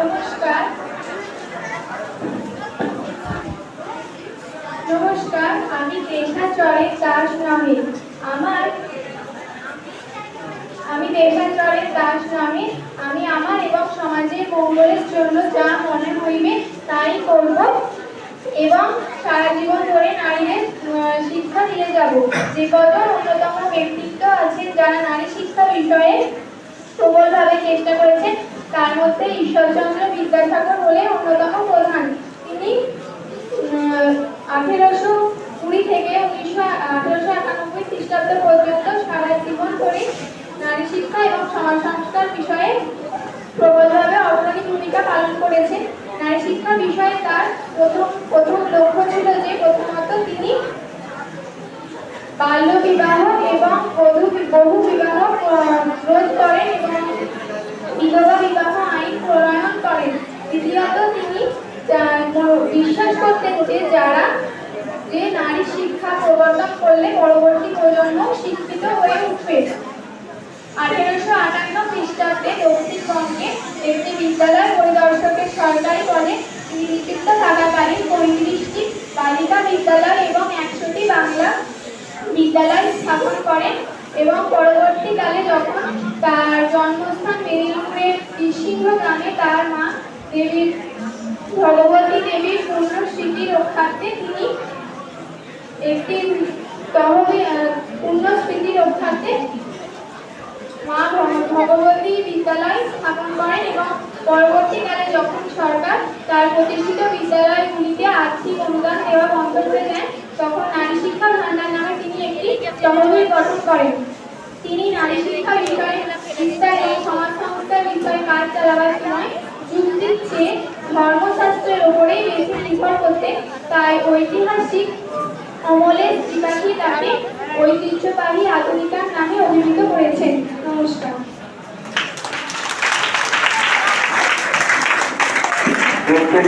নমস্কার নমস্কার আমি দেশাচরের দাস নহে আমি আমার এবং সমাজের মঙ্গলের জন্য যা মনে হইবে তাই করব এবং সারা জীবন ধরে নারীদের শিক্ষা দিয়ে যাব। যে কজন অন্যতম ব্যক্তিত্ব আছেন যারা নারী শিক্ষা বিষয়ে প্রবলভাবে চেষ্টা করেছেন, তার মধ্যে ঈশ্বরচন্দ্র বিদ্যাসাগর হলেন অন্যতম প্রধান। তিনি 1820 থেকে 1891 খ্রিস্টাব্দ পর্যন্ত সারা জীবন ধরে নারী শিক্ষা এবং সমাজ সংস্কার বিষয়ে প্রবলভাবে অগ্রণী ভূমিকা পালন করেছেন। নারী শিক্ষা বিষয়ে তার প্রথম লক্ষ্য ছিল যে প্রথমত তিনি বাল্য বিবাহ এবং বহু বিবাহ রোধ করেন এবং বিধবা বিবাহ আইন প্রণয়ন করেন। দ্বিতীয়ত তিনি বিশ্বাস করতেন যে নারী শিক্ষা প্রবর্তন করলে পরবর্তী প্রজন্ম শিক্ষিত হয়ে উঠবে। 1858 খ্রিস্টাব্দে দক্ষিণবঙ্গে একটি বিদ্যালয় পরিদর্শকের সরকারি পদে তিনি নিযুক্ত থাকাকালীন 35টি বালিকা বিদ্যালয় এবং 100টি বাংলা বিদ্যালয় স্থাপন করেন এবং পরবর্তীকালে যখন তার জন্মস্থান মেদিনীপুরের বীরসিংহ গ্রামে তার মা ভগবতী দেবীর পুণ্যস্মৃতি রক্ষার্থে তিনি একটি মা ভগবতী বিদ্যালয় স্থাপন করেন এবং পরবর্তীকালে যখন সরকার তার প্রতিষ্ঠিত বিদ্যালয়গুলিতে আর্থিক অনুদান দেওয়া বন্ধ করে দেন, তখন নারী শিক্ষা ভান্ডার নামে তিনি একটি তহবিল গঠন করেন। তিনি নারী শিক্ষা বিষয়ে বিস্তার এবং সমাজ সংস্কার বিষয়ে কাজ চালাবার সময় যুক্তির চেয়ে ধর্মশাস্ত্রের উপরেই বেশি নির্ভর করতেন। তাই ঐতিহাসিক অমলেশ ত্রিপাঠী তাকে ঐতিহ্যবাহী আধুনিকার নামে অভিহিত করেছেন। নমস্কার। প্রত্যেক